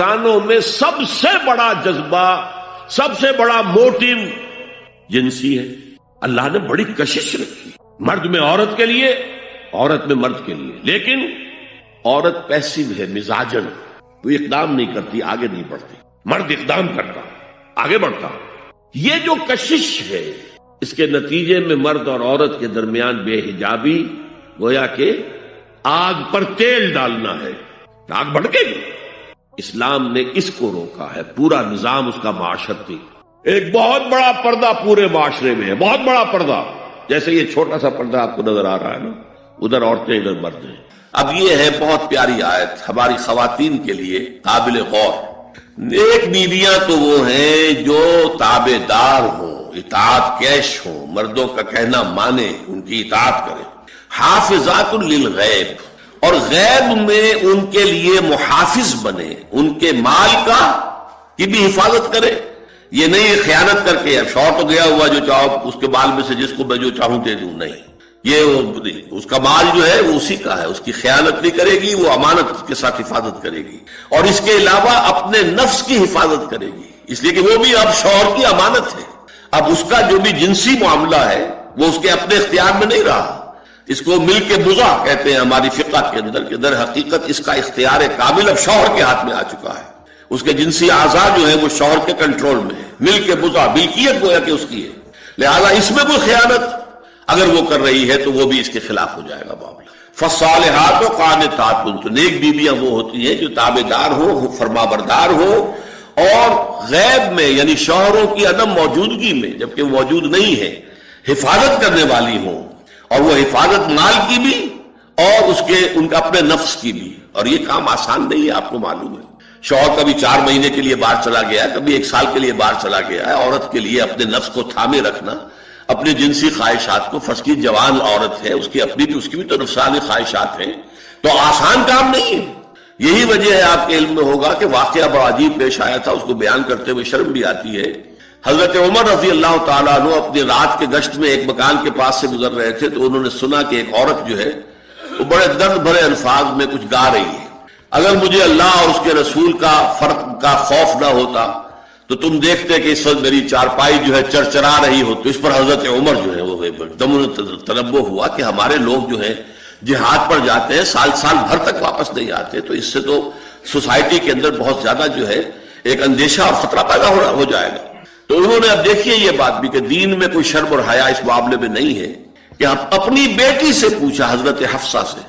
انسانوں میں سب سے بڑا جذبہ، سب سے بڑا موٹو جنسی ہے۔ اللہ نے بڑی کشش رکھی، مرد میں عورت کے لیے، عورت میں مرد کے لیے، لیکن عورت پیسو ہے، مزاجن، وہ اقدام نہیں کرتی، آگے نہیں بڑھتی، مرد اقدام کرتا، آگے بڑھتا۔ یہ جو کشش ہے، اس کے نتیجے میں مرد اور عورت کے درمیان بے حجابی گویا کہ آگ پر تیل ڈالنا ہے، آگ بھڑکے گی۔ اسلام نے اس کو روکا ہے، پورا نظام اس کا معاشرتی، ایک بہت بڑا پردہ پورے معاشرے میں ہے، بہت بڑا پردہ، جیسے یہ چھوٹا سا پردہ آپ کو نظر آ رہا ہے نا، ادھر عورتیں ادھر مرد ہیں۔ اب یہ ہے بہت پیاری آیت ہماری خواتین کے لیے قابل غور۔ نیک بیویاں تو وہ ہیں جو تابع دار ہوں، اطاعت کیش ہوں، مردوں کا کہنا مانے، ان کی اطاعت کرے۔ حافظات للغیب، اور غیب میں ان کے لیے محافظ بنے، ان کے مال کی بھی حفاظت کرے۔ یہ نہیں خیانت کر کے شوہر تو گیا ہوا، جو چاہو اس کے مال میں سے جس کو میں جو چاہوں دے دوں، نہیں، یہ اس کا مال جو ہے وہ اسی کا ہے، اس کی خیانت نہیں کرے گی، وہ امانت کے ساتھ حفاظت کرے گی، اور اس کے علاوہ اپنے نفس کی حفاظت کرے گی، اس لیے کہ وہ بھی اب شوہر کی امانت ہے۔ اب اس کا جو بھی جنسی معاملہ ہے وہ اس کے اپنے اختیار میں نہیں رہا، اس کو مل کے بزا کہتے ہیں ہماری فقہ کے اندر، کہ در حقیقت اس کا اختیار کامل اب شوہر کے ہاتھ میں آ چکا ہے، اس کے جنسی اعضاء جو ہے وہ شوہر کے کنٹرول میں ہے، مل کے بزا، ملکیت گویا کہ اس کی ہے، لہذا اس میں کوئی خیانت اگر وہ کر رہی ہے تو وہ بھی اس کے خلاف ہو جائے گا معاملہ۔ فالصالحات قانتات، تو نیک بیویاں وہ ہوتی ہیں جو تابع دار ہو، فرما بردار ہو، اور غیب میں یعنی شوہروں کی عدم موجودگی میں، جبکہ وہ موجود نہیں ہے، حفاظت کرنے والی ہوں، اور وہ حفاظت مال کی بھی اور ان کا اپنے نفس کی بھی۔ اور یہ کام آسان نہیں ہے، آپ کو معلوم ہے، شوہر کبھی 4 مہینے کے لیے باہر چلا گیا ہے، کبھی 1 سال کے لیے باہر چلا گیا ہے، عورت کے لیے اپنے نفس کو تھامے رکھنا، اپنی جنسی خواہشات کو، فرض کی جوان عورت ہے، اس کی بھی تو نفسانی خواہشات ہیں، تو آسان کام نہیں ہے۔ یہی وجہ ہے، آپ کے علم میں ہوگا کہ واقعہ بڑا عجیب پیش آیا تھا، اس کو بیان کرتے ہوئے شرم بھی آتی ہے۔ حضرت عمر رضی اللہ تعالیٰ عنہ اپنی رات کے گشت میں ایک مکان کے پاس سے گزر رہے تھے، تو انہوں نے سنا کہ ایک عورت جو ہے وہ بڑے درد بھرے الفاظ میں کچھ گا رہی ہے۔ اگر مجھے اللہ اور اس کے رسول کا فرق کا خوف نہ ہوتا تو تم دیکھتے کہ اس وقت میری چارپائی جو ہے چرچرا رہی ہو۔ تو اس پر حضرت عمر جو ہے وہ دم تنبہ ہوا کہ ہمارے لوگ جو ہیں جہاد پر جاتے ہیں، سال بھر تک واپس نہیں آتے، تو اس سے تو سوسائٹی کے اندر بہت زیادہ جو ہے ایک اندیشہ اور خطرہ پیدا ہو جائے گا۔ تو انہوں نے اب دیکھیے یہ بات بھی کہ دین میں کوئی شرم اور حیا اس معاملے میں نہیں ہے، کہ اپنی بیٹی سے پوچھا، حضرت حفصہ سے،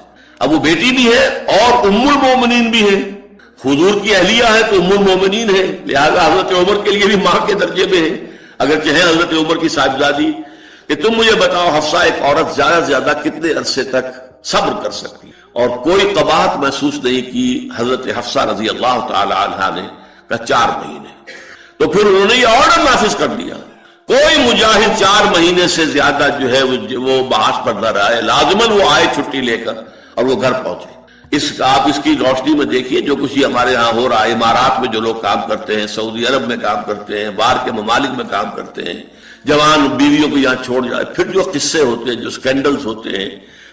اب وہ بیٹی بھی ہے اور ام المومنین بھی ہے، حضور کی اہلیہ ہے تو ام المومنین ہے، لہذا حضرت عمر کے لیے بھی ماں کے درجے میں ہے، اگرچہ ہے حضرت عمر کی صاحبزادی، کہ تم مجھے بتاؤ حفصہ، ایک عورت زیادہ سے زیادہ کتنے عرصے تک صبر کر سکتی؟ اور کوئی قباحت محسوس نہیں کی حضرت حفصہ رضی اللہ تعالی عنہا نے، کہا 4 مہینے۔ تو پھر انہوں نے یہ آرڈر نافذ کر دیا، کوئی مجاہد 4 مہینے سے زیادہ جو ہے وہ بحث پر نہ رہے، لازماً وہ آئے چھٹی لے کر اور وہ گھر پہنچے۔ آپ اس کی روشنی میں دیکھیے جو کچھ ہمارے ہاں ہو رہا ہے، امارات میں جو لوگ کام کرتے ہیں، سعودی عرب میں کام کرتے ہیں، باہر کے ممالک میں کام کرتے ہیں، جوان بیویوں کو یہاں چھوڑ جائے، پھر جو قصے ہوتے ہیں، جو سکینڈلز ہوتے ہیں،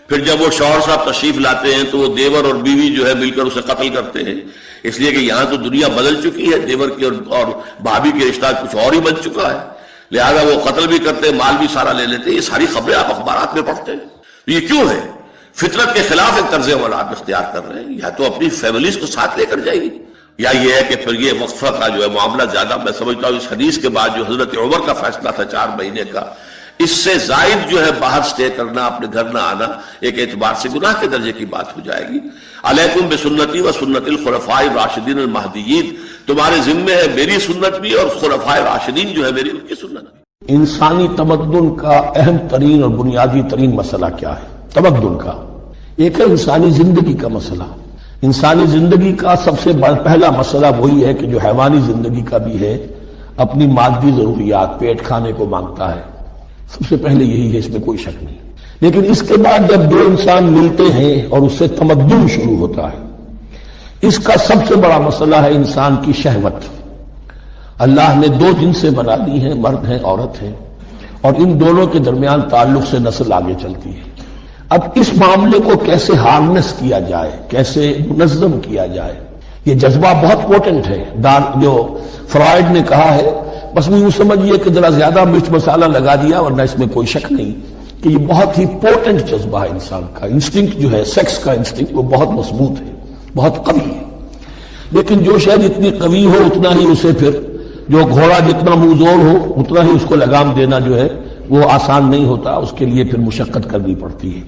پھر جب وہ شوہر صاحب تشریف لاتے ہیں تو وہ دیور اور بیوی جو ہے مل کر اسے قتل کرتے ہیں، اس لیے کہ یہاں تو دنیا بدل چکی ہے، دیور کی اور بھابھی کے رشتہ کچھ اور ہی بن چکا ہے، لہذا وہ قتل بھی کرتے ہیں، مال بھی سارا لے لیتے ہیں۔ یہ ساری خبریں آپ اخبارات میں پڑھتے ہیں، یہ کیوں ہے؟ فطرت کے خلاف ایک طرز عمل آپ اختیار کر رہے ہیں، یا تو اپنی فیملیز کو ساتھ لے کر جائے گی، یا یہ ہے کہ پھر یہ وقفہ کا جو ہے معاملہ زیادہ، میں سمجھتا ہوں اس حدیث کے بعد جو حضرت عمر کا فیصلہ تھا 4 مہینے کا، اس سے زائد جو ہے باہر سٹے کرنا، اپنے گھر نہ آنا، ایک اعتبار سے گناہ کے درجے کی بات ہو جائے گی۔ علیکم بسنتی و سنت الخلفاء الراشدین المہدیین، تمہارے ذمے ہے میری سنت بھی اور خلفاء راشدین جو ہے میری ان کی سنت بھی۔ انسانی تمدن کا اہم ترین اور بنیادی ترین مسئلہ کیا ہے؟ تمدن کا ایک ہے انسانی زندگی کا مسئلہ۔ انسانی زندگی کا سب سے پہلا مسئلہ وہی ہے کہ جو حیوانی زندگی کا بھی ہے، اپنی مادی ضروریات، پیٹ کھانے کو مانگتا ہے، سب سے پہلے یہی ہے، اس میں کوئی شک نہیں۔ لیکن اس کے بعد جب 2 انسان ملتے ہیں اور اس سے تمدن شروع ہوتا ہے، اس کا سب سے بڑا مسئلہ ہے انسان کی شہوت۔ اللہ نے 2 جنسیں بنا دی ہیں، مرد ہیں، عورت ہیں، اور ان دونوں کے درمیان تعلق سے نسل آگے چلتی ہے۔ اب اس معاملے کو کیسے ہارنس کیا جائے، کیسے منظم کیا جائے، یہ جذبہ بہت پوٹنٹ ہے. جو فرائڈ نے کہا ہے، بس وہ یوں سمجھیے کہ ذرا زیادہ مرچ مسالہ لگا دیا، ورنہ اس میں کوئی شک نہیں کہ یہ بہت ہی پوٹنٹ جذبہ ہے انسان کا. انسٹنکٹ جو ہے، سیکس کا انسٹنکٹ، وہ بہت مضبوط ہے، بہت قوی ہے. لیکن جو شاید اتنی قوی ہو اتنا ہی اسے پھر، جو گھوڑا جتنا منہ ہو اتنا ہی اس کو لگام دینا جو ہے وہ آسان نہیں ہوتا، اس کے لیے پھر مشقت کرنی پڑتی ہے.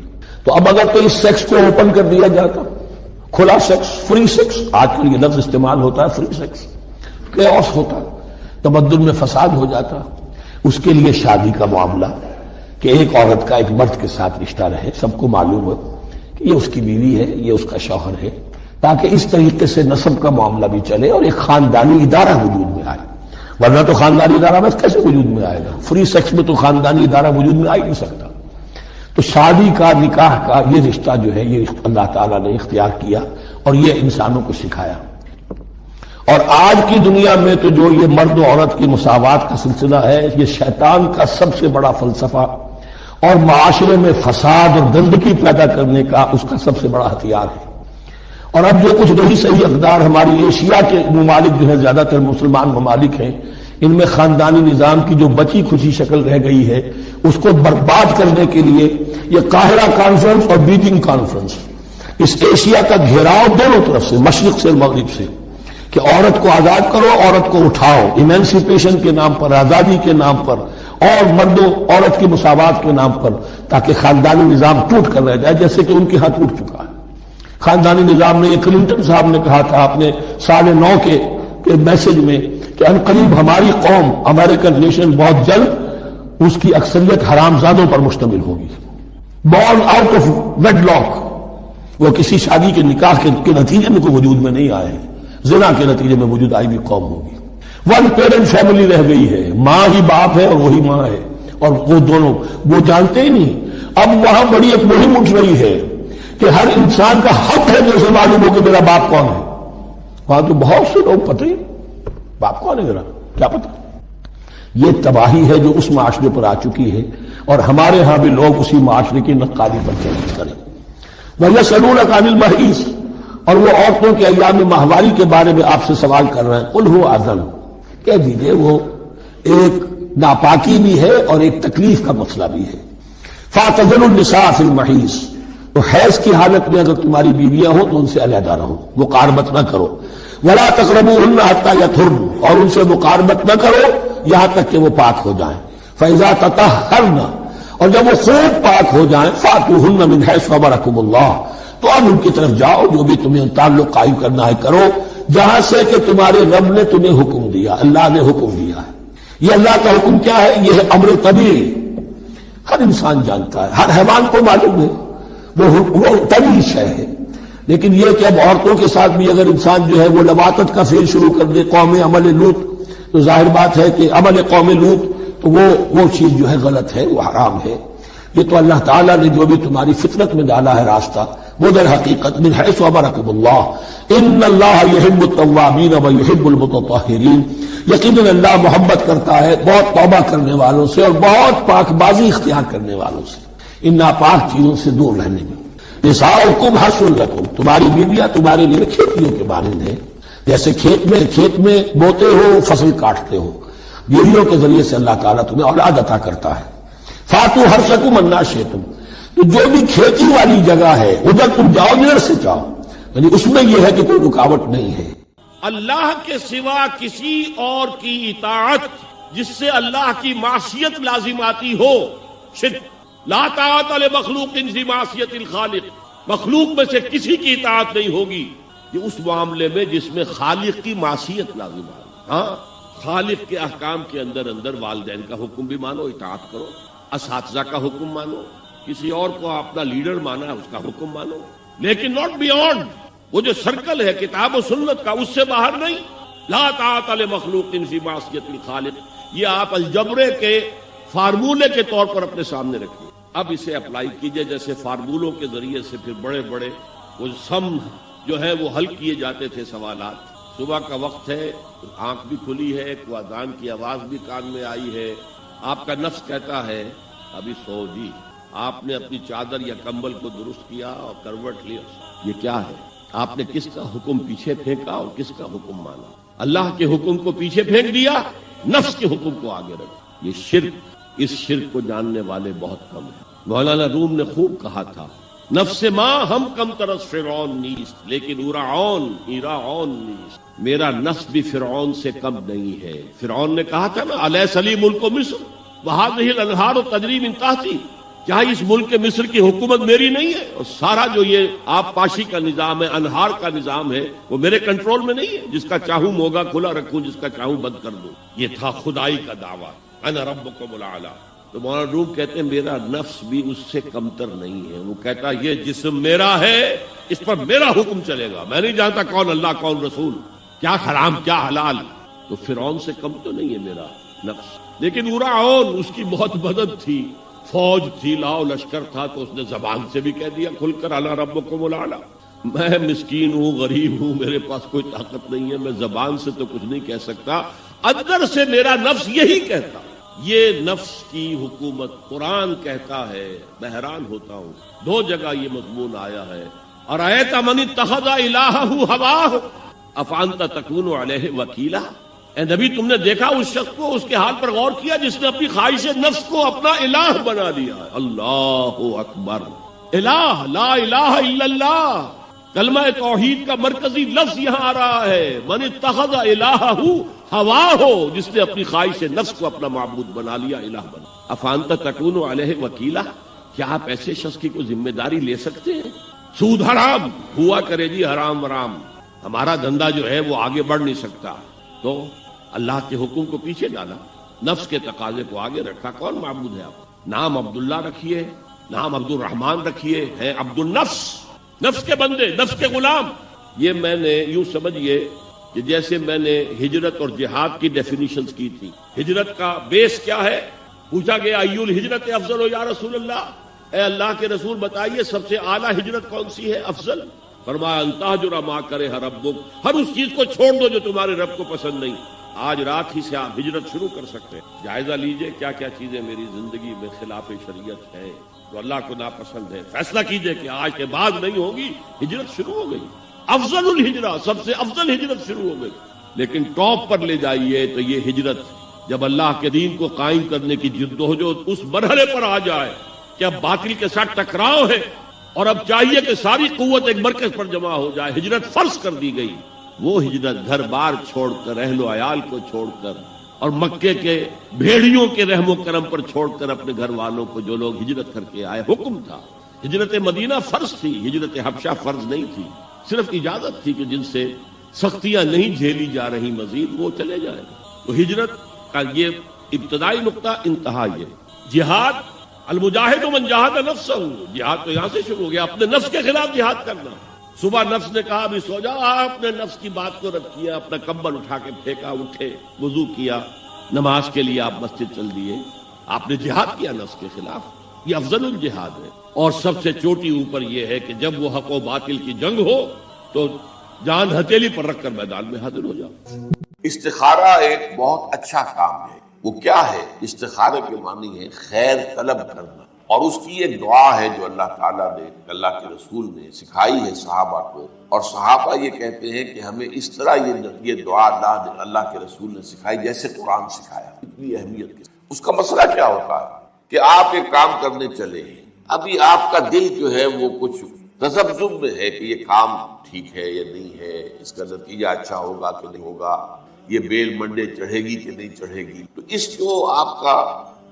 تو اب اگر تو اس سیکس کو اوپن کر دیا جاتا، کھلا سیکس، فری سیکس، آج کل یہ لفظ استعمال ہوتا ہے فری سیکس، کیوس ہوتا، تمدن میں فساد ہو جاتا. اس کے لیے شادی کا معاملہ کہ ایک عورت کا ایک مرد کے ساتھ رشتہ رہے، سب کو معلوم ہو کہ یہ اس کی بیوی ہے، یہ اس کا شوہر ہے، تاکہ اس طریقے سے نسب کا معاملہ بھی چلے اور ایک خاندانی ادارہ وجود میں آئے. ورنہ تو خاندانی ادارہ بس کیسے وجود میں آئے گا؟ فری سیکس میں تو خاندانی ادارہ وجود میں آ ہی نہیں سکتا. تو شادی کا، نکاح کا یہ رشتہ جو ہے، یہ اللہ تعالیٰ نے اختیار کیا اور یہ انسانوں کو سکھایا. اور آج کی دنیا میں تو جو یہ مرد و عورت کی مساوات کا سلسلہ ہے، یہ شیطان کا سب سے بڑا فلسفہ اور معاشرے میں فساد اور گندگی پیدا کرنے کا اس کا سب سے بڑا ہتھیار ہے. اور اب جو کچھ نہیں صحیح اقدار ہماری ایشیا کے ممالک جو ہے، زیادہ تر مسلمان ممالک ہیں، ان میں خاندانی نظام کی جو بچی کھچی شکل رہ گئی ہے اس کو برباد کرنے کے لیے یہ قاہرہ کانفرنس اور بیجنگ کانفرنس، اس ایشیا کا گھیراؤ دونوں طرف سے، مشرق سے مغرب سے، کہ عورت کو آزاد کرو، عورت کو اٹھاؤ، ایمینسیپیشن کے نام پر، آزادی کے نام پر، اور مرد و عورت کی مساوات کے نام پر، تاکہ خاندانی نظام ٹوٹ کر رہ جائے، جیسے کہ ان کے ہاں ٹوٹ چکا ہے. خاندانی نظام میں، یہ کلنٹن صاحب نے کہا تھا اپنے 9.5 کے میسج میں کہ عنقریب ہماری قوم، امریکن نیشن، بہت جلد اس کی اکثریت حرامزادوں پر مشتمل ہوگی. Born out of wedlock, وہ کسی شادی کے نکاح کے نتیجے میں کوئی وجود میں نہیں آئے، زنا کے نتیجے میں وجود آئی ہوئی قوم ہوگی. ون پیرنٹ فیملی رہ گئی ہے، ماں ہی باپ ہے اور وہی ماں ہے، اور وہ دونوں وہ جانتے ہی نہیں. اب وہاں بڑی ایک مہم اٹھ رہی ہے کہ ہر انسان کا حق ہے جیسے معلوم ہو کہ میرا باپ کون ہے. وہاں تو بہت سے لوگ پتہ ہی باپ کون ہے میرا کیا پتہ. یہ تباہی ہے جو اس معاشرے پر آ چکی ہے، اور ہمارے ہاں بھی لوگ اسی معاشرے کی نقادی پر چیلنج کریں. وَيَسْأَلُونَكَ عَنِ الْمَحِيضِ، اور وہ عورتوں کے ایام ماہواری کے بارے میں آپ سے سوال کر رہے ہیں. قُلْ هُوَ أَذًى، کہہ دیجئے وہ ایک ناپاکی بھی ہے اور ایک تکلیف کا مسئلہ بھی ہے. فَاعْتَزِلُوا النِّسَاءَ فِي الْمَحِيضِ، تو حیض کی حالت میں اگر تمہاری بیویاں ہوں تو ان سے علیحدہ رہو، مقاربت نہ کرو. وَلَا تَقْرَبُوهُنَّ حَتَّى يَطْهُرْنَ، اور ان سے مقاربت نہ کرو یہاں تک کہ وہ پاک ہو جائیں. فَإِذَا تَطَهَّرْنَ، اور جب وہ خوب پاک ہو جائیں، فَأْتُوهُنَّ مِنْ حَيْثُ أَمَرَكُمُ اللَّهُ، تو اب ان کی طرف جاؤ، جو بھی تمہیں تعلق قائم کرنا ہے کرو، جہاں سے کہ تمہارے رب نے تمہیں حکم دیا، اللہ نے حکم دیا ہے. یہ اللہ کا حکم کیا ہے؟ یہ ہے امر طبیعی، ہر انسان جانتا ہے، ہر حیوان کو معلوم ہے، وہ طبیعی شے ہے. لیکن یہ کہ اب عورتوں کے ساتھ بھی اگر انسان جو ہے وہ لواطت کا فعل شروع کر دے، قوم عمل لوط، تو ظاہر بات ہے کہ عمل قوم لوط تو وہ چیز جو ہے غلط ہے، وہ حرام ہے. یہ تو اللہ تعالیٰ نے جو بھی تمہاری فطرت میں ڈالا ہے راستہ، وہ در حقیقت من حیث امرکم اللہ، ان اللہ یحب التوابین و یحب المتطہرین، یقیناً اللہ محبت کرتا ہے بہت توبہ کرنے والوں سے اور بہت پاک بازی اختیار کرنے والوں سے، ان ناپاک چیزوں سے دور رہنے میں. نساؤکم حرث لکم، تمہاری بیویاں تمہارے لیے کھیتیوں کے مانند ہیں، جیسے کھیت میں بوتے ہو، فصل کاٹتے ہو، بیویوں کے ذریعے سے اللہ تعالیٰ تمہیں اولاد عطا کرتا ہے. فاتو حرثکم انا شئتم، تو جو بھی کھیتی والی جگہ ہے ادھر تم جاؤ جدھر سے جاؤ، یعنی اس میں یہ ہے کہ کوئی رکاوٹ نہیں ہے. اللہ کے سوا کسی اور کی اطاعت جس سے اللہ کی معصیت لازم آتی ہو، شرک. لا طاعت لمخلوق فی معصیت الخالق، مخلوق میں سے کسی کی اطاعت نہیں ہوگی یہ اس معاملے میں جس میں خالق کی معصیت لازم آئے. ہاں، خالق کے احکام کے اندر والدین کا حکم بھی مانو، اطاعت کرو، اساتذہ کا حکم مانو، کسی اور کو اپنا لیڈر مانا ہے اس کا حکم مانو، لیکن ناٹ بیونڈ وہ جو سرکل ہے کتاب و سنت کا، اس سے باہر نہیں. لا طاعت لمخلوق فی معصیت الخالق، یہ آپ الجبرے کے فارمولے کے طور پر اپنے سامنے رکھیے. اب اسے اپلائی کیجئے جیسے فارمولوں کے ذریعے سے پھر بڑے بڑے وہ سم جو ہے وہ حل کیے جاتے تھے سوالات. صبح کا وقت ہے، آنکھ بھی کھلی ہے، کوئی اذان کی آواز بھی کان میں آئی ہے، آپ کا نفس کہتا ہے ابھی سو جی. آپ نے اپنی چادر یا کمبل کو درست کیا اور کروٹ لیا، یہ کیا ہے؟ آپ نے کس کا حکم پیچھے پھینکا اور کس کا حکم مانا؟ اللہ کے حکم کو پیچھے پھینک دیا، نفس کے حکم کو آگے رکھ۔ یہ شرک، اس شرک کو جاننے والے بہت کم ہیں۔ مولانا روم نے خوب کہا تھا، نفس ماں ہم کم ترس فرعون نیست لیکن ایراعون نیست، میرا نفس بھی فرعون سے کم نہیں ہے۔ فرعون نے کہا تھا نا، الیس لی ملک مصر وہذہ الانہار تجری من تحتی، کیا اس ملک مصر کی حکومت میری نہیں ہے؟ اور سارا جو یہ آب پاشی کا نظام ہے، انہار کا نظام ہے، وہ میرے کنٹرول میں نہیں ہے؟ جس کا چاہوں موگا کھلا رکھوں، جس کا چاہوں بند کر دوں۔ یہ تھا خدائی کا دعویٰ، انا ربکم الاعلی۔ تو مولانا روم کہتے ہیں میرا نفس بھی اس سے کمتر نہیں ہے۔ وہ کہتا یہ جسم میرا ہے، اس پر میرا حکم چلے گا، میں نہیں جانتا کون اللہ کون رسول، کیا حرام کیا حلال۔ تو فرعون سے کم تو نہیں ہے میرا نفس، لیکن ایراعون اس کی بہت مدد تھی، فوج تھی، لاؤ لشکر تھا، تو اس نے زبان سے بھی کہہ دیا کھل کر انا ربکم الاعلی۔ میں مسکین ہوں، غریب ہوں، میرے پاس کوئی طاقت نہیں ہے، میں زبان سے تو کچھ نہیں کہہ سکتا، اندر سے میرا نفس یہی کہتا۔ یہ نفس کی حکومت قرآن کہتا ہے، میں حیران ہوتا ہوں، دو جگہ یہ مضمون آیا ہے، ارأیت من اتخذ الہہ ہواہ افانت تکون علیہ وکیلا۔ اے نبی تم نے دیکھا اس شخص کو، اس کے حال پر غور کیا جس نے اپنی خواہش نفس کو اپنا الہ بنا لیا ہے۔ اللہ اکبر، الہ لا الہ الا اللہ، کلمہ توحید کا مرکزی لفظ یہاں آ رہا ہے، من اتخذ الہہ ہواہ، جس نے اپنی خواہش نفس کو اپنا معبود بنا لیا، الہ بنا۔ افانت تکون علیہ وکیلا، کیا آپ ایسے شخص کی کوئی ذمہ داری لے سکتے ہیں؟ سود حرام ہوا کرے جی، حرام ورام، ہمارا دھندا جو ہے وہ آگے بڑھ نہیں سکتا، تو اللہ کے حکم کو پیچھے ڈالا، نفس کے تقاضے کو آگے رکھا۔ کون معبود ہے آپ؟ نام عبداللہ رکھیے، نام عبد الرحمن رکھیے، ہے عبد النفس، نفس کے بندے، نفس کے غلام۔ یہ میں نے یوں سمجھیے کہ جیسے میں نے ہجرت اور جہاد کی ڈیفینیشنز کی تھی، ہجرت کا بیس کیا ہے؟ پوچھا گیا ایو الہجرت افضل یا رسول اللہ، اے اللہ کے رسول بتائیے سب سے اعلیٰ ہجرت کون سی ہے، افضل؟ فرمایا ان تہجر ما کرہ ربک، ہر اس چیز کو چھوڑ دو جو تمہارے رب کو پسند نہیں۔ آج رات ہی سے آپ ہجرت شروع کر سکتے ہیں، جائزہ لیجئے کیا کیا چیزیں میری زندگی میں خلاف شریعت ہیں، جو اللہ کو ناپسند ہے، فیصلہ کیجئے کہ آج کے بعد نہیں ہوگی، ہجرت شروع ہو گئی، افضل الہجرہ، سب سے افضل ہجرت شروع ہو گئی۔ لیکن ٹاپ پر لے جائیے تو یہ ہجرت جب اللہ کے دین کو قائم کرنے کی جدوجہد اس مرحلے پر آ جائے کہ اب باطل کے ساتھ ٹکراؤ ہے اور اب چاہیے کہ ساری قوت ایک مرکز پر جمع ہو جائے، ہجرت فرض کر دی گئی۔ وہ ہجرت گھر بار چھوڑ کر، اہل و عیال کو چھوڑ کر، اور مکے کے بھیڑیوں کے رحم و کرم پر چھوڑ کر اپنے گھر والوں کو جو لوگ ہجرت کر کے آئے، حکم تھا۔ ہجرت مدینہ فرض تھی، ہجرت حبشہ فرض نہیں تھی، صرف اجازت تھی کہ جن سے سختیاں نہیں جھیلی جا رہی مزید وہ چلے جائیں۔ تو ہجرت کا یہ ابتدائی نقطہ، انتہا یہ۔ جہاد، المجاہد من جاہد نفسہ، جہاد تو یہاں سے شروع ہو گیا، اپنے نفس کے خلاف جہاد کرنا۔ صبح نفس نے کہا ابھی سو جا، آپ نے نفس کی بات کو رد کیا، اپنا کمبل اٹھا کے پھینکا، اٹھے، وضو کیا، نماز کے لیے آپ مسجد چل دیے، آپ نے جہاد کیا نفس کے خلاف۔ یہ افضل الجہاد ہے، اور سب سے چوٹی اوپر یہ ہے کہ جب وہ حق و باطل کی جنگ ہو تو جان ہتھیلی پر رکھ کر میدان میں حاضر ہو جاؤ۔ استخارہ ایک بہت اچھا کام ہے۔ وہ کیا ہے؟ استخارے کے معنی ہے خیر طلب کرنا، اور اس کی ایک دعا ہے جو اللہ تعالیٰ نے، اللہ کے رسول نے سکھائی ہے صحابہ کو، اور صحابہ یہ کہتے ہیں کہ ہمیں اس طرح یہ دعا اللہ کے رسول نے سکھائی جیسے قرآن سکھایا۔ اتنی اہمیت کی۔ اس کا مسئلہ کیا ہوتا ہے کہ آپ ایک کام کرنے چلے ہیں، ابھی آپ کا دل جو ہے وہ کچھ تذبذب میں ہے کہ یہ کام ٹھیک ہے یا نہیں ہے، اس کا نتیجہ اچھا ہوگا کہ نہیں ہوگا، یہ بیل منڈے چڑھے گی کہ نہیں چڑھے گی۔ تو اس جو آپ کا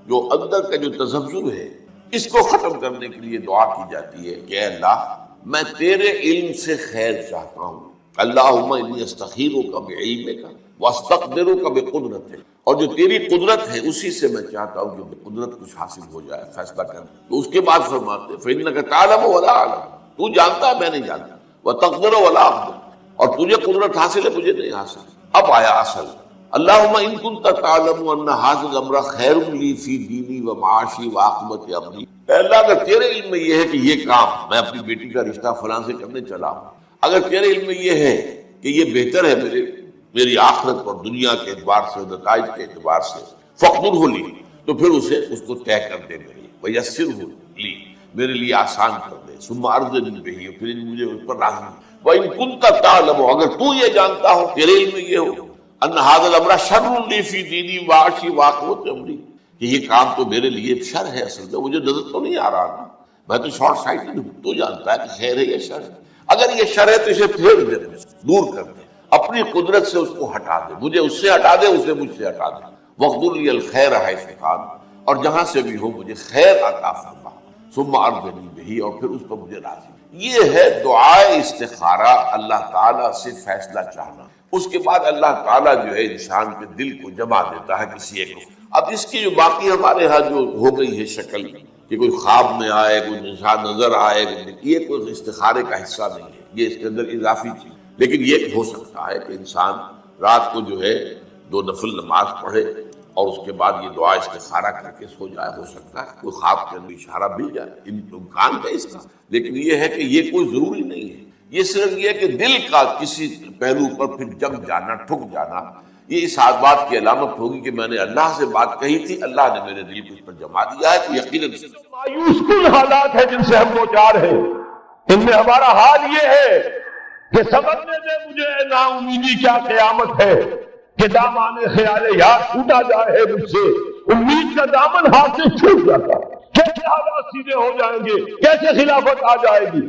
جو اندر کا جو تذبذب ہے، اس کو ختم کرنے کے لیے دعا کی جاتی ہے کہ اے اللہ میں تیرے علم سے خیر چاہتا ہوں، اللہم انی استخیرک بعلمک واستقدرک بقدرتک، اور جو تیری قدرت ہے اسی سے میں چاہتا ہوں کہ قدرت کچھ حاصل ہو جائے، فیصلہ کر۔ تو اس کے بعد فرماتے ہیں فإنک تعلم ولا اعلم، تو جانتا ہے میں نہیں جانتا، وتقدر ولا اقدر، اور تجھے قدرت حاصل ہے مجھے نہیں حاصل۔ اب آیا اصل، اللہم ان کنت تعلم ان ھذا الامر خیر لی فی دینی و معاشی و عاقبت امری، اے اللہ اگر تیرے علم میں یہ ہے کہ یہ کام میں اپنی بیٹی کا رشتہ فلاں سے کرنے چلا ہوں، اگر تیرے علم میں یہ ہے کہ یہ بہتر ہے میری آخرت اور دنیا کے اعتبار سے، نتائج کے اعتبار سے، فقدرہ لی، تو پھر اس کو طے کر دے میرے، ویسرہ لی، میرے لیے آسان کر دے، ثم ارضنی بہ، پھر مجھے اس پر راضی، وَإِن كُنتَ تَعْلَمُ، اگر تو یہ جانتا ہو، تیرے علم میں یہ ہو، ان هذا الامر شر لی فی دینی وعاشی واقعۃ امری، کہ یہ کام تو میرے لیے شر ہے، اصل میں مجھے نظر تو نہیں آ رہا نا، میں تو شارٹ سائٹڈ ہوں، تو جانتا ہے کہ خیر ہے یا شر ہے، اگر یہ شر ہے تو اسے پھیر دے، دور کر دے، اپنی قدرت سے اس کو ہٹا دے، مجھے اس سے ہٹا دے، اسے مجھ سے ہٹا دے، وَاقْدُرْ لِي الْخَيْرَ حَيْثُ كَانَ، اور جہاں سے بھی ہو مجھے خیر عطا فرما، ثم ارضنی بہ، اور پھر اس پر مجھے راضی۔ یہ ہے دعائے استخارہ، اللہ تعالیٰ سے فیصلہ چاہنا۔ اس کے بعد اللہ تعالیٰ جو ہے انسان کے دل کو جما دیتا ہے کسی ایک کو۔ اب اس کی جو باقی ہمارے ہاں جو ہو گئی ہے شکل کہ کوئی خواب میں آئے، کوئی نشان نظر آئے، یہ کوئی استخارے کا حصہ نہیں ہے، یہ اس کے اندر اضافی چیز، لیکن یہ ہو سکتا ہے کہ انسان رات کو جو ہے 2 نفل نماز پڑھے اور اس کے بعد یہ دعا استخارہ کر کے سو جائے، ہو سکتا ہے کوئی خواب کے اندر اشارہ بھی جائے، امکان ہے اس کا، لیکن یہ ہے کہ یہ کوئی ضروری نہیں ہے، یہ صرف یہ کہ دل کا کسی پہلو پر پھر جم جانا، ٹھک جانا، یہ اس بات کی علامت ہوگی کہ میں نے اللہ سے بات کہی تھی، اللہ نے میرے دل کو اس پر جما دیا ہے، تو یقیناً مایوس کن حالات ہیں جن سے ہم دو چار ہیں، ان میں ہمارا حال یہ ہے کہ سمجھنے دے مجھے نا امیدی کیا قیامت ہے کہ دامان خیال یار چھوٹا جائے ہے مجھ سے، امید کا دامن ہاتھ سے چھوٹ جاتا، کیسے حالات سیدھے ہو جائیں گے، کیسے خلافت آ جائے گی۔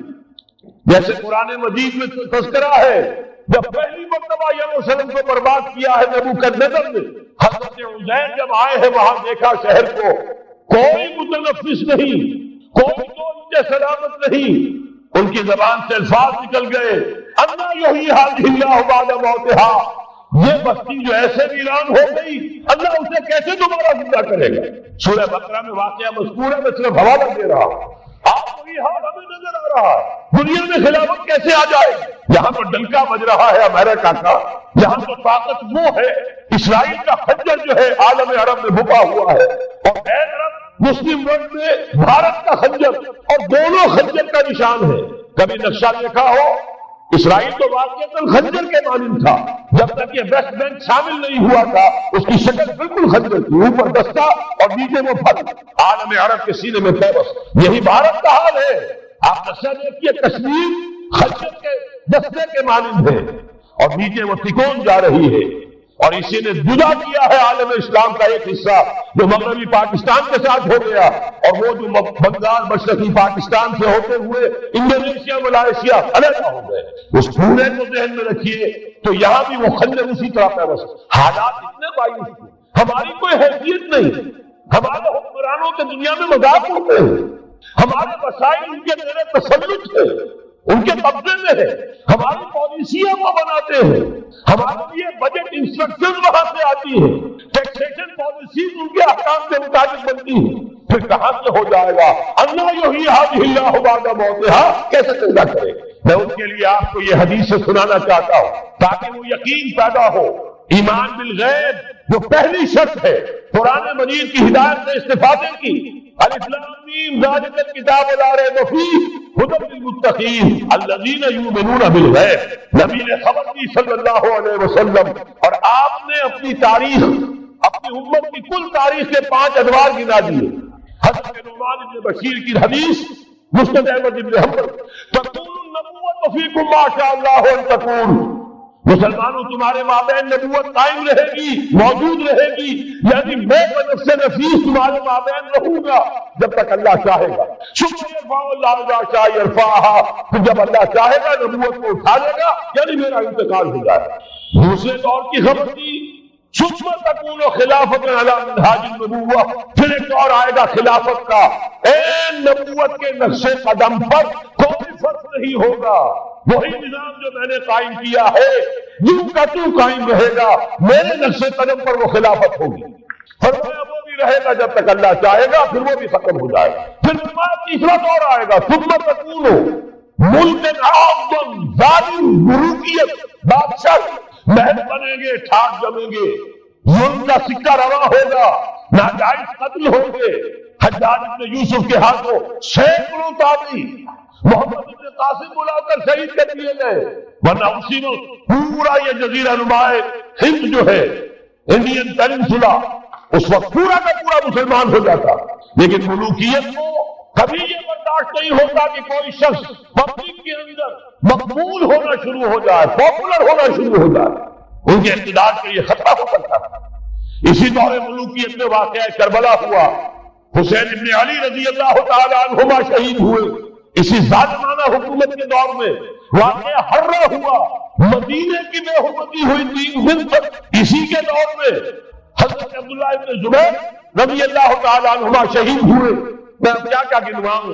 جیسے قرآن مجید میں تذکرہ ہے، جب پہلی مرتبہ یروشلم کو برباد کیا ہے نبوکدنضر نے، حضرت عزیر جب آئے ہیں وہاں دیکھا شہر کو، کوئی متنفس نہیں، کوئی تو سلامت نہیں، ان کی زبان سے الفاظ نکل گئے، انا یحیی ھذہ اللہ بعد موتہا، یہ بستی جو ایسے ویران ہو گئی اللہ اسے کیسے دوبارہ زندہ کرے گا۔ سورہ بقرہ میں واقعہ مذکور ہے، میں صرف حوالہ دے رہا ہوں، آپ کو یہ حال ہمیں نظر آ رہا ہے، دنیا میں خلافت کیسے آ جائے گی؟ یہاں تو ڈنکا بج رہا ہے امریکہ کا، یہاں تو طاقت وہ ہے، اسرائیل کا خنجر جو ہے عالم عرب میں بھکا ہوا ہے، اور غیر عرب مسلم ورلڈ میں بھارت کا خنجر، اور دونوں خنجر کا نشان ہے۔ کبھی نقشہ دیکھا ہو، اسرائیل تو واقعتاً خنجر کے مانند تھا، جب تک یہ ویسٹ بینک شامل نہیں ہوا تھا اس کی شکل بالکل خنجر تھی، اوپر دستہ اور نیچے وہ پھل، عالم عرب کے سینے میں پیوست۔ یہی بھارت کا حال ہے، آپ نقشہ دیکھیے، کشمیر خنجر کے دستے کے مانند ہے اور نیچے وہ تکون جا رہی ہے، اور اسی نے جدا کیا ہے عالم اسلام کا ایک حصہ جو مغربی پاکستان کے ساتھ ہو گیا، اور وہ جو بنگال مشرقی پاکستان سے ہوتے ہوئے انڈونیشیا ملائیشیا علیحدہ ہو گئے۔ اس پورے کو ذہن میں رکھیے تو یہاں بھی وہ خنجر اسی طرح پیوست۔ حالات اتنے مایوس تھے، ہماری کوئی حیثیت نہیں، ہمارے حکمرانوں کے دنیا میں مذاق ہوتے ہیں، ہمارے وسائل ان کے میرے تسلط ہے، ان کے قبضے میں ہے، ہماری پالیسیاں وہ بناتے ہیں، ہمارے لیے بجٹ انسٹرکشن وہاں سے آتی ہے، ٹیکسیشن پالیسیز ان کے احکام کے مطابق بنتی ہیں، پھر کہاں سے ہو جائے گا؟ انا یحیی ھذہ اللہ بعد موتہا، کیسے زندہ کرے؟ میں ان کے لیے آپ کو یہ حدیث سے سنانا چاہتا ہوں تاکہ وہ یقین پیدا ہو۔ ایمان بالغیب جو پہلی شرط ہے قرآن مجید کی ہدایت سے استفادے کی، الف لام میم ذالک الکتاب لا ریب فیہ ھدی للمتقین الذین یؤمنون بالغیب۔ نبی نے خبر دی صلی اللہ علیہ وسلم، اور آپ نے اپنی تاریخ، اپنی امت کی کل تاریخ کے 5 ادوار گنا دیے۔ حضرت نعمان بن بشیر کی حدیث، مسند احمد بن حنبل، تکون النبوۃ فیکم ما شاء اللہ ان تکون، مسلمانوں تمہارے مابین نبوت قائم رہے گی، موجود رہے گی، یعنی میں بنفس نفیس تمہارے مابین رہوں گا جب تک اللہ چاہے گا۔ پھر جب اللہ چاہے گا نبوت کو اٹھا لے گا، یعنی میرا انتقال ہو جائے گا۔ دوسرے دور کی خبر دی، ثم تکون خلافت علی منہاج النبوہ، پھر ایک دور آئے گا خلافت کا، نبوت کے نقش قدم پر کوئی فرق نہیں ہوگا، وہی نظام جو میں نے قائم کیا ہے یوں کا تو قائم رہے گا، میرے نقش قدم پر وہ خلافت ہوگی۔ فرمایا وہ بھی رہے گا جب تک اللہ چاہے گا، پھر وہ بھی ختم ہو جائے گا۔ پھر تیسرا دور آئے گا، ثم تکون ملک عاظم ظالم ملوکیت، بادشاہ محل بنیں گے، ٹھاٹ جمیں گے، ظلم کا سکہ روا ہوگا، ناجائز قتل ہوں گے۔ حجاج بن یوسف کے ہاتھوں سینکڑوں تابعی محمد بن قاسم بلا کر شہید کر دیے گئے، ورنہ اسی میں پورا یہ جزیرہ نما ہند جو ہے، انڈین پیننسولا، اس وقت پورا کا پورا مسلمان ہو جاتا، لیکن ملوکیت کو کبھی یہ برداشت نہیں ہوتا کہ کوئی شخص پبلک کے اندر مقبول ہونا شروع ہو جائے، پاپولر ہونا شروع ہو جائے۔ ان کے اقتدار کے یہ خطرہ ہو سکتا تھا۔ اسی دور ملوکیت میں واقعہ کربلا ہوا، حسین ابن علی رضی اللہ تعالیٰ عنہما شہید ہوئے۔ اسی ظالمانہ حکومت کے دور میں واقعہ ہررا ہوا، مدینے کی بے حرمتی ہوئی 3 دن تک۔ اسی کے دور میں حضرت عبداللہ ابن زبیر رضی اللہ تعالیٰ عنہما شہید ہوئے۔ میں کیا کیا گنواؤں؟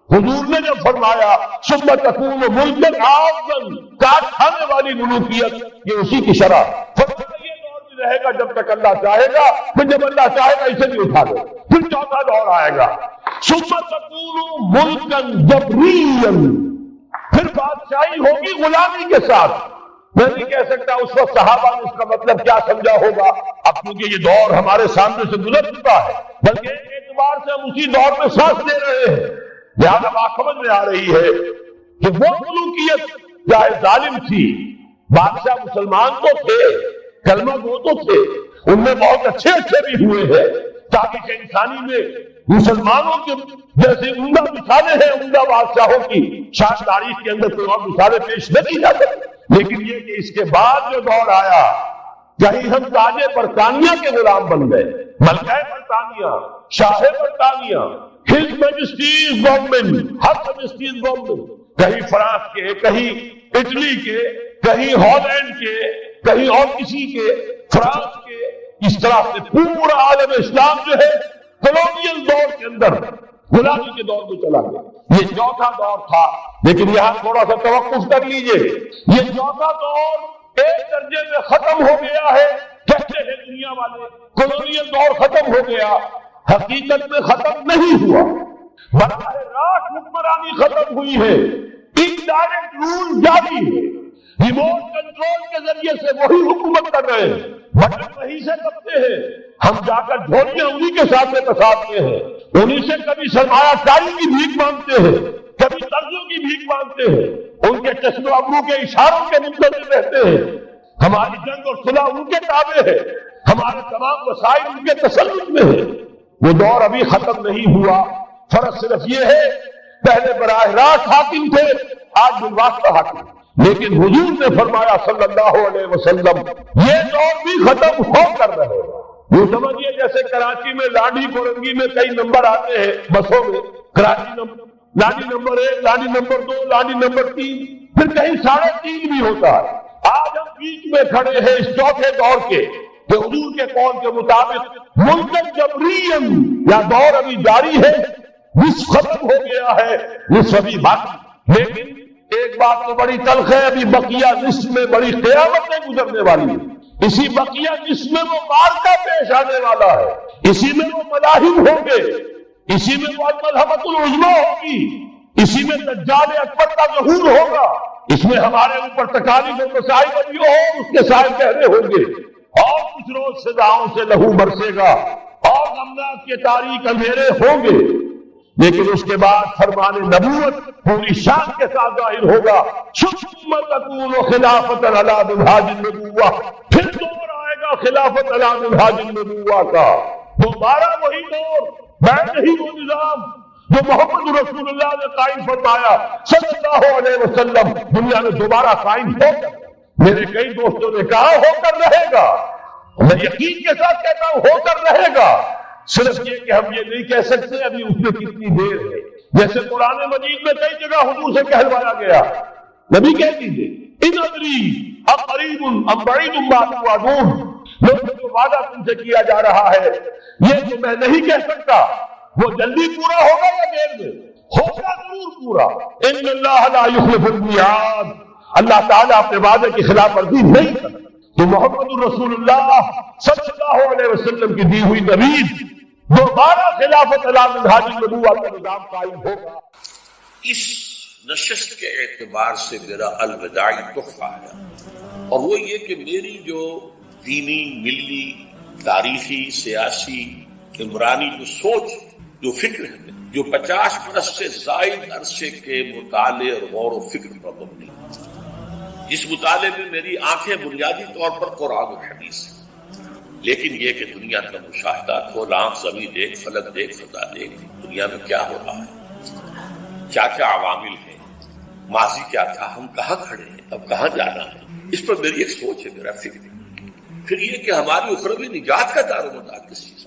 حضور نے جب فرمایا ثم تکون ملکا عاضا، کاٹ کھانے والی ملوکیت، یہ اسی کی شرح۔ فرمایا یہ دور بھی رہے گا جب تک اللہ چاہے گا، پھر جب اللہ چاہے گا اسے بھی اٹھا دے، پھر چوتھا دور آئے گا ثم تکون ملکا جبریا، پھر بادشاہی ہوگی غلامی کے ساتھ۔ میں نہیں کہہ سکتا اس وقت صحابہ نے اس کا مطلب کیا سمجھا ہوگا، اب کیونکہ یہ دور ہمارے سامنے سے گزر چکا ہے، بلکہ ایک اعتبار سے ہم اسی دور میں سانس لے رہے ہیں۔ لہٰذا بات سمجھ میں آ رہی ہے کہ وہ ملوکیت چاہے ظالم تھی، بادشاہ مسلمان تو تھے، کلمہ گو تو تھے، ان میں بہت اچھے بھی ہوئے ہیں، تاکہ کہ انسانی میں مسلمانوں کے جیسے عمدہ مثالیں ہیں عمدہ بادشاہوں کی، شاید تاریخ کے اندر کوئی اور مثالیں پیش نہ کی جا سکتی۔ لیکن یہ کہ اس کے بعد جو دور آیا، کہیں ہم تاج برطانیہ کے غلام بن گئے، ملکہ برطانیہ، شاہ برطانیہ، ہز میجسٹیز گورنمنٹ، ہر میجسٹیز گورنمنٹ، کہیں فرانس کے، کہیں اٹلی کے، کہیں ہالینڈ کے، کہیں اور کسی کے، فرانس کے، اس طرح سے پورا عالم اسلام جو ہے کولونیل دور کے اندر غلامی کے دور میں چلا گیا۔ یہ چوتھا دور تھا، لیکن یہاں تھوڑا سا توقف کر لیجئے، یہ چوتھا دور ایک درجے میں ختم ہو گیا ہے، کہتے ہیں دنیا والے کولونیل دور ختم ہو گیا، حقیقت میں ختم نہیں ہوا، براہ راست حکمرانی ختم ہوئی ہے، انڈائریکٹ رول جاری ہے، ریموٹ کنٹرول کے ذریعے سے وہی حکومت کر رہے ہیں، بٹن وہیں سے دبتے ہیں، ہم جا کر جھولیاں انہی کے سامنے پسارتے ہیں، انہی سے کبھی سرمایہ کاری کی بھیک مانگتے ہیں، کبھی قرضوں کی بھیک مانگتے ہیں، ان کے چشم و ابرو کے اشاروں کے منتظر رہتے ہیں، ہماری جنگ اور صلح ان کے تابع ہے، ہمارے تمام وسائل ان کے تسلط میں ہیں۔ وہ دور ابھی ختم نہیں ہوا، فرق صرف یہ ہے پہلے براہ راست حاکم تھے، آج بالواسطہ حاکم، لیکن حضور نے فرمایا صلی اللہ علیہ وسلم یہ دور بھی ختم ہو کر رہے گا۔ یہ سمجھیے جیسے کراچی میں لاڈھی کورنگی میں کئی نمبر آتے ہیں بسوں میں، Karachi number, Landhi number 1، Landhi number 2، Landhi number 3، پھر کہیں 3.5 بھی ہوتا ہے۔ آج ہم بیچ میں کھڑے ہیں اس چوتھے دور کے، کہ حضور کے قول کے مطابق ملکن جبرین، یا دور ابھی جاری ہے، نصف ختم ہو گیا ہے، نصف ابھی باقی۔ لیکن ایک بات تو بڑی تلخ ہے، ابھی بقیہ نصف میں بڑی قیامتیں گزرنے والی ہیں، اسی بقیہ نصف میں وہ معرکہ پیش آنے والا ہے، اسی میں وہ ملاحم ہوں گے، اسی میں وہ الملحمۃ العظمیٰ ہوگی، اسی میں دجال اکبر کا ظہور ہوگا، اس میں ہمارے اوپر تکالیف و مصائب ابھی اور اس کے سائے گہرے ہوں گے، اور کچھ روز سزاؤں سے لہو برسے گا، اور غمناک کے تاریک اندھیرے ہوں گے، لیکن اس کے بعد فرمان نبوت پوری شان کے ساتھ ظاہر ہوگا۔ ثم تکون خلافۃ علی منہاج النبوہ، پھر دور آئے گا خلافت علی منہاج النبوہ کا، دوبارہ وہی دور، بعد ہی وہ نظام جو محمد رسول اللہ نے قائم فرمایا صلی اللہ علیہ وسلم، دنیا میں دوبارہ قائم ہو کر، میرے کئی دوستوں نے کہا ہو کر رہے گا، میں یقین کے ساتھ کہتا ہوں ہو کر رہے گا، صرف یہ کہ ہم یہ نہیں کہہ سکتے ابھی اس میں کتنی دیر ہے، جیسے قرآن مجید میں کئی جگہ حضور سے کہلوایا گیا، نبی کہہ دیجیے ان ادری ام قریب ام بعید ما توعدون، لوگوں جو وعدہ تم سے کیا جا رہا ہے یہ تو میں نہیں کہہ سکتا، وہ جلدی پورا ہوگا یا دیر میں ہوگا، ضرور پورا، ان اللہ لا یخلف المیعاد، اللہ تعالیٰ اپنے وعدے کی خلاف ورزی نہیں کرتا۔ تو محمد رسول اللہ صلی اللہ علیہ وسلم کی دی ہوئی نوید دوبارہ خلافت علی منہاج النبوہ کا نظام قائم ہوگا۔ اس نشست کے اعتبار سے میرا الوداعی تحفہ ہے، اور وہ یہ کہ میری جو دینی، ملی، تاریخی، سیاسی، عمرانی جو سوچ، جو فکر ہے، جو 50 برس سے زائد عرصے کے مطالعے اور غور و فکر پر مبنی، جس مطالعے میں میری آنکھیں بنیادی طور پر قرآن و حدیث ہیں، لیکن یہ کہ دنیا کا مشاہدہ، کھول آنکھ، زمین دیکھ، فلک دیکھ، فضا دیکھ، دنیا میں کیا ہو رہا ہے، کیا کیا عوامل ہیں، ماضی کیا تھا، ہم کہاں کھڑے ہیں، اب کہاں جانا ہے، اس پر میری ایک سوچ ہے، میرا فکر ہے۔ پھر یہ کہ ہماری اخروی نجات کا دار و مدار کس چیز،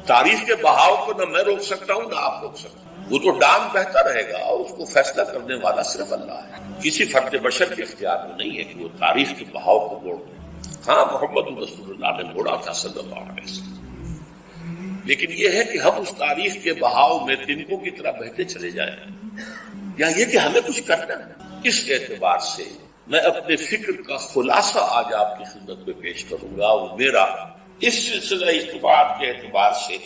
تاریخ کے بہاؤ کو نہ میں روک سکتا ہوں نہ آپ روک سکتا ہوں، وہ تو ڈام بہتا رہے گا اور اس کو فیصلہ کرنے والا صرف اللہ ہے، کسی فرد بشر کے اختیار میں نہیں ہے کہ وہ تاریخ کے بہاؤ کو موڑ دے۔ ہاں محمد رسول اللہ نے موڑا تھا صلی اللہ علیہ وسلم، لیکن یہ ہے کہ ہم اس تاریخ کے بہاؤ میں تنکوں کی طرح بہتے چلے جائیں یا یہ کہ ہمیں کچھ کرنا ہے۔ اس اعتبار سے میں اپنے فکر کا خلاصہ آج آپ کی خدمت میں پیش کروں گا، وہ میرا اس سلسلہ اجتماعات کے اعتبار سے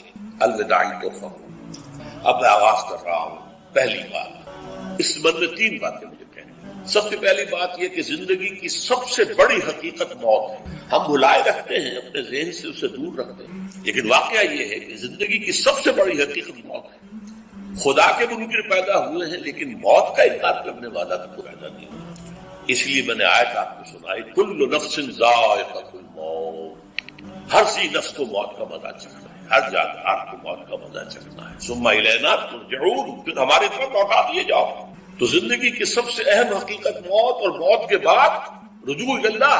الوداعی تحفہ ہوں۔ اب میں آغاز کر رہا ہوں۔ پہلی بات، اس من میں 3 باتیں مجھے کہنی ہیں۔ سب سے پہلی بات یہ کہ زندگی کی سب سے بڑی حقیقت موت ہے۔ ہم بھلائے رکھتے ہیں، اپنے ذہن سے اسے دور رکھتے ہیں، لیکن واقعہ یہ ہے کہ زندگی کی سب سے بڑی حقیقت موت ہے۔ خدا کے منکر پیدا ہوئے ہیں لیکن موت کا انکار کرنے والا تو پیدا نہیں ہوا۔ اس لیے میں نے آیت آپ کو سنائی، کل نفس ذائقۃ الموت، ہر سی نفس کو موت کا مزہ چکھنا ہے، ہر جاندار کو موت کا مزہ چکھنا ہے۔ ثم الینا ترجعون، پھر ہماری طرف لوٹا دیے جاؤ۔ تو زندگی کی سب سے اہم حقیقت موت، اور موت کے بعد رجوع اللہ،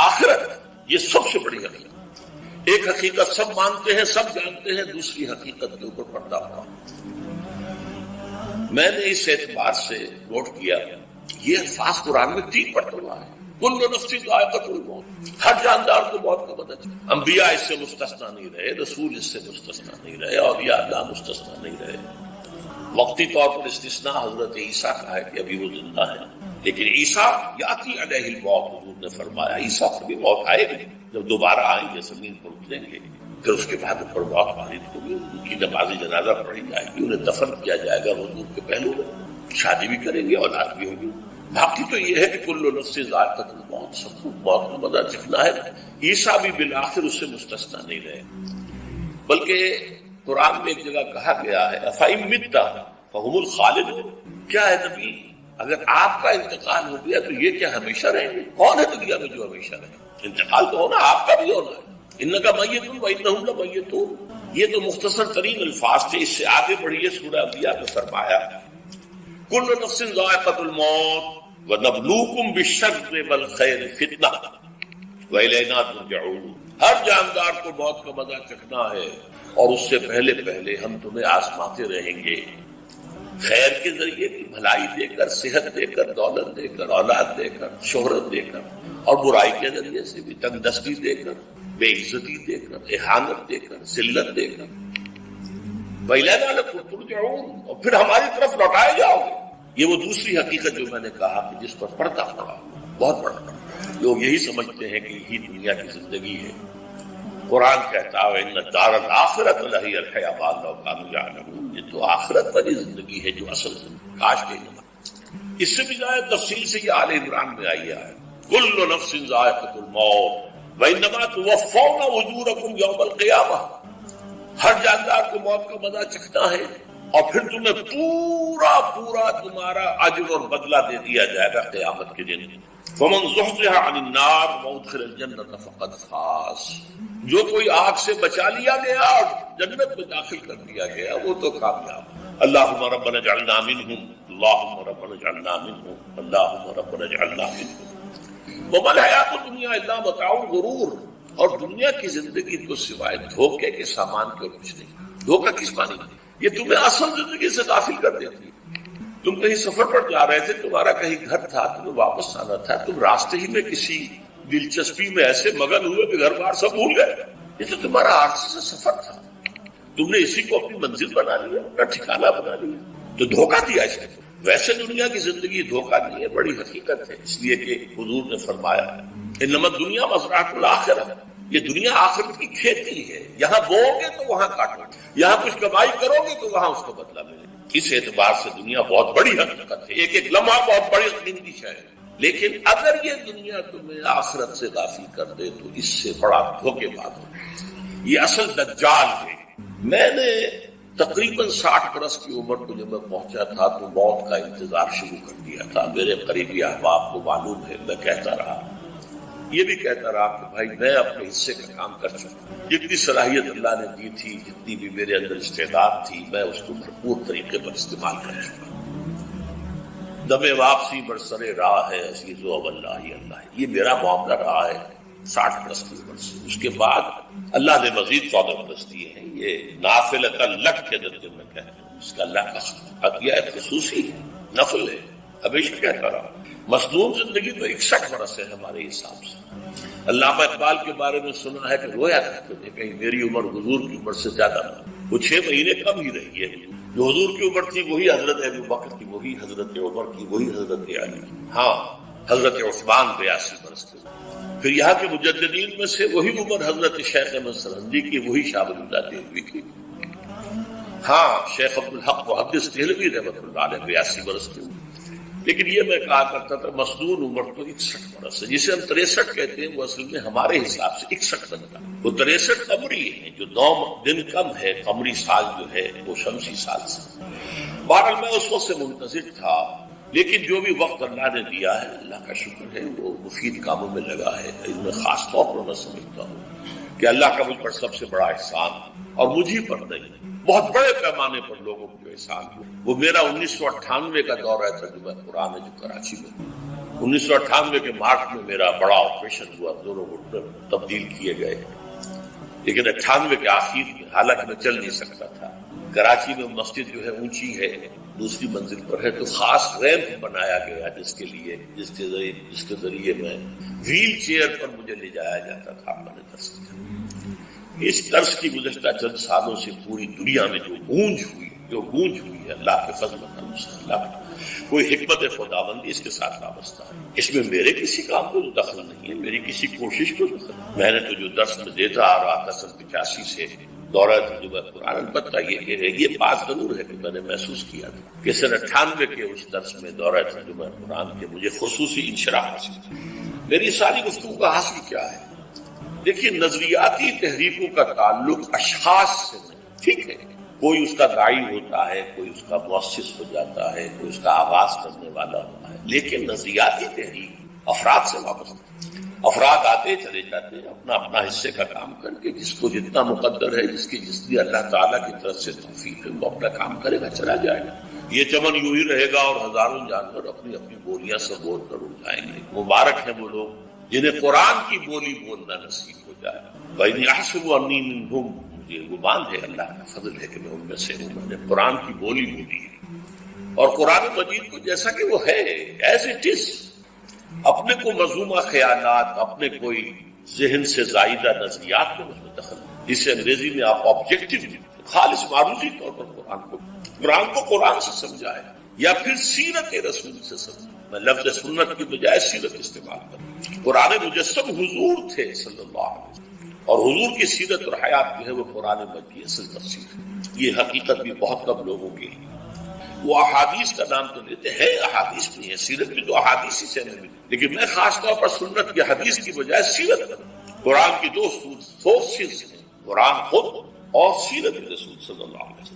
آخرت، یہ سب سے بڑی حقیقت۔ ایک حقیقت سب مانتے ہیں، سب جانتے ہیں، دوسری حقیقت کے اوپر پردہ پڑا۔ میں نے اس اعتبار سے نوٹ کیا، یہ الفاظ قرآن میں 3 مرتبہ ہے، کل نفس ذائقۃ الموت، ہر جاندار کو موت کا مزہ چکھنا۔ انبیاء اس سے مستثنا نہیں رہے، رسول اس سے مستثنا نہیں رہے، اولیاء اللہ مستثنا نہیں رہے۔ وقتی طور پر استثناء حضرت عیسیٰ کا ہے کہ ابھی وہ زندہ ہے، لیکن عیسیٰ یاتی علیہ الموت، حضور نے فرمایا عیسیٰ پر بھی موت آئے گی، جب دوبارہ آئیں گے زمین پر اتریں گے، پھر اس کے بعد پر موت وارد ہوگی، ان کی نماز جنازہ پڑھی جائے گی، انہیں دفن کیا جائے گا حضور کے پہلو میں، شادی بھی کریں گے، اولاد بھی ہوگی۔ باقی تو یہ ہے کہ کل نفس ذائقۃ الموت، سب کو موت کا مزہ چکھنا ہے۔ عیسیٰ بھی بالآخر اس سے مستثنا نہیں رہے، بلکہ قرآن میں ایک جگہ کہا گیا ہے افإن مت فهم الخالدون، کیا ہے نبی اگر آپ کا انتقال ہو گیا تو یہ کیا ہمیشہ رہیں گے؟ کون ہے دنیا میں جو ہمیشہ رہے؟ انتقال تو ہونا، آپ کا بھی ہونا ہے۔ انکا میت وانہم لمیتون، یہ تو مختصر ترین الفاظ تھے۔ اس سے آگے بڑھیے، سورہ انبیاء میں فرمایا کل نفس ذائقۃ الموت ونبلوکم بالشر والخیر فتنہ والینا ترجعون، ہر جاندار کو موت کا مزہ چکھنا ہے اور اس سے پہلے پہلے ہم تمہیں آزماتے رہیں گے، خیر کے ذریعے بھی، بھلائی دے کر، صحت دے کر، دولت دے کر، اولاد دے کر، شہرت دے کر، اور برائی کے ذریعے سے بھی، تنگ دستی دے کر، بے عزتی دے کر، اہانت دے کر، ذلت دے کر، وَإِلَيْنَا تُرْجَعُونَ، اور پھر ہماری طرف لوٹائے جاؤ گے۔ یہ وہ دوسری حقیقت جو میں نے کہا کہ جس پر پردہ پڑا، بہت بڑا پردہ۔ لوگ یہی سمجھتے ہیں کہ یہی دنیا کی زندگی ہے۔ قرآن کہتا ہے ان الدار الآخرۃ لہی الحیوان لو کانوا یعلمون، یہ تو آخرت والی زندگی ہے جو اصل زندگی، کاش کہ نہ۔ اس سے بھی زیادہ تفصیل سے یہ آل عمران میں آئی ہے کل نفس ذائقۃ الموت وانما توفون اجورکم یوم القیامہ، ہر جاندار کو موت کا مزہ چکھنا ہے اور پھر تمہیں پورا تمہارا اجر اور بدلہ دے دیا جائے گا قیامت کے دن۔ فمن زحزح عن النار وادخل الجنة فقد فاز، جو کوئی آگ سے بچا لیا گیا اور جنت میں داخل کر دیا گیا وہ تو کامیاب۔ اللہم ربنا اجعلنا منہم، اللہم ربنا اجعلنا منہم، اللہم ربنا اجعلنا منہم۔ وما الحیات الدنیا الا متاع الغرور، اور دنیا کی زندگی تو سوائے دھوکے کے سامان کے کچھ نہیں۔ دھوکہ کس معنی میں؟ یہ تمہیں اصل زندگی سے غافل کر دیتی ہے۔ تم کہیں سفر پر جا رہے تھے، تمہارا کہیں گھر تھا، تمہیں واپس آنا تھا، تم راستے ہی میں کسی دلچسپی میں ایسے مگن ہوئے کہ گھر بار سب بھول گئے۔ یہ تو تمہارا عارضی سے سفر تھا، تم نے اسی کو اپنی منزل بنا لیا، اپنا ٹھکانہ بنا لیا، تو دھوکہ دیا اس نے۔ ویسے دنیا کی زندگی دھوکہ نہیں ہے، بڑی حقیقت ہے، اس لیے کہ حضور نے فرمایا انما الدنیا مزرعۃ الآخرہ، یہ دنیا آخرت کی کھیتی ہے، یہاں بو گے تو وہاں کاٹو گے، یہاں کچھ کمائی کرو گے تو وہاں اس کا بدلہ ملے گا۔ اس اعتبار سے دنیا بہت بڑی حقیقت ہے، ایک ایک لمحہ بہت بڑی قیمتی شے ہے، لیکن اگر یہ دنیا تمہیں آخرت سے غافل کر دے تو اس سے بڑا دھوکے باز ہو۔ یہ اصل دجال ہے۔ میں نے تقریباً 60 برس کی عمر کو جب میں پہنچا تھا تو موت کا انتظار شروع کر دیا تھا۔ میرے قریبی احباب کو معلوم ہے، میں کہتا رہا یہ بھی کہتا رہا کہ بھائی میں اپنے حصے کا کام کر چکا، جتنی صلاحیت اللہ نے دی تھی، جتنی بھی میرے اندر استعداد تھی، میں اس کو بھرپور طریقے پر استعمال کر چکا۔ دم واپسی برسر راہ ہے عزیز و اللہ اللہ، یہ میرا معاملہ رہا ہے 60 برس کی عمر سے۔ اس کے بعد اللہ نے مزید 14 برس دیے ہیں، یہ نافلۃ لک کے درجے میں کہتے ہیں، اس کا اللہ کا عطیہ خصوصی ہے، نفل ہے۔ ہمیشہ کہتا رہا مصنون زندگی تو 61 برس ہے ہمارے حساب سے۔ علامہ اقبال کے بارے میں سنا ہے کہ رویا کرتے تھے کہ میری عمر حضور کی عمر سے زیادہ نہ، وہ 6 مہینے کم ہی رہی ہے۔ جو حضور کی عمر تھی وہی حضرت ابو بکر کی، وہی حضرت عمر کی، وہی حضرت علی، ہاں حضرت عثمان 82 برس کے۔ پھر یہاں کے مجددین میں سے وہی عمر حضرت شیخ احمد سرہندی کی، وہی شاہ ولی اللہ دہلوی کی، ہاں شیخ عبدالحق محدث دہلوی رحمۃ اللہ علیہ 82 برس کے۔ لیکن یہ میں کہا کرتا تھا مصنون عمر تو 61 برس ہے، جسے ہم 63 کہتے ہیں، وہ اصل میں ہمارے حساب سے 61 بنتا ہے۔ وہ 63 قمری ہے، جو 2 دن کم ہے، قمری سال جو ہے وہ شمسی سال سے۔ بہرحال میں اس وقت سے منتظر تھا، لیکن جو بھی وقت اللہ نے دیا ہے اللہ کا شکر ہے، وہ مفید کاموں میں لگا ہے۔ ان میں خاص طور پر میں سمجھتا ہوں کہ اللہ کا مجھ پر سب سے بڑا احسان، اور مجھے پر نہیں، بہت بڑے پیمانے پر لوگوں کو احسان ہوا، وہ میرا 1998 کا دورہ ترجمہ قرآن ہے جو کراچی میں 1998 کے مارچ میں میرا بڑا آپریشن ہوا، دونوں گھٹنے تبدیل کیے گئے، لیکن 98 کے آخر میں، حالانکہ میں چل نہیں سکتا تھا۔ کراچی میں مسجد جو ہے اونچی ہے، دوسری منزل پر ہے، تو خاص ریمپ بنایا گیا جس کے ذریعے میں ویل چیئر پر مجھے لے جایا جاتا تھا اپنے درس میں۔ اس درس کی گزشتہ چند سالوں سے پوری دنیا میں جو گونج ہوئی ہے اللہ کے فضل و کرم سے، اللہ کوئی حکمت خداوندی اس کے ساتھ وابستہ ہے۔ اس میں میرے کسی کام کو دخل نہیں ہے، میری کسی کوشش کو دخل نہیں۔ میں نے تو جو درس میں دیتا آ رہا تھا 85 سے دورہ ترجمہ قرآن، البتہ یہ بات ضرور ہے کہ میں نے محسوس کیا تھا کہ سن 98 کے اس درس میں دورہ ترجمہ قرآن کے مجھے خصوصی انشراح حاصل تھی۔ میری ساری گفتگو کا حاصل کیا ہے؟ دیکھیے، نظریاتی تحریکوں کا تعلق اشخاص سے نہیں، ٹھیک ہے، کوئی اس کا داعی ہوتا ہے، کوئی اس کا مؤسس ہو جاتا ہے، کوئی اس کا آغاز کرنے والا ہوتا ہے، لیکن نظریاتی تحریک افراد سے وابستہ۔ افراد آتے چلے جاتے ہیں اپنا اپنا حصے کا کام کر کے، جس کو جتنا مقدر ہے، جتنی اللہ تعالیٰ کی طرف سے توفیق ہے، وہ اپنا کام کرے گا، چلا جائے گا۔ یہ چمن یوں ہی رہے گا اور ہزاروں جانور اپنی اپنی بولیاں سے بول کر اڑ جائیں گے۔ مبارک ہیں وہ لوگ جنہیں قرآن کی بولی بولنا نصیب ہو جائے۔ وَإِنْ يَحْسَبُ أَنِّي مِنْهُمْ، مجھے گمان ہے، اللہ کا فضل ہے کہ میں ان میں سے ہوں، میں نے قرآن کی بولی بولی ہے، اور قرآن مجید کو جیسا کہ وہ ہے ایز اٹ از، اپنے کو مذمومہ خیالات، اپنے کوئی ذہن سے زائدہ نظریات میں اس میں دخل، جسے انگریزی میں آپ آبجیکٹو، خالص معروضی طور پر قرآن کو قرآن سے سمجھائے، یا پھر سیرت رسول سے سمجھائے۔ میں لفظ سنت کی بجائے سیرت استعمال کروں۔ قرآن مجسم حضور تھے صلی اللہ علیہ وسلم، اور حضور کی سیرت اور حیات جو ہے وہ قرآن مجید کی اصل تفسیر ہے۔ یہ حقیقت بھی بہت کم لوگوں کے لیے، وہ احادیث کا نام تو لیتے ہیں، احادیث نہیں ہے، سیرت بھی تو احادیث ہی سے ہمیں ملی، لیکن میں خاص طور پر سنت کی حدیث کی بجائے سیرت کروں۔ قرآن کی 2 سورسز ہیں، قرآن خود اور سیرت رسول صلی اللہ علیہ وسلم۔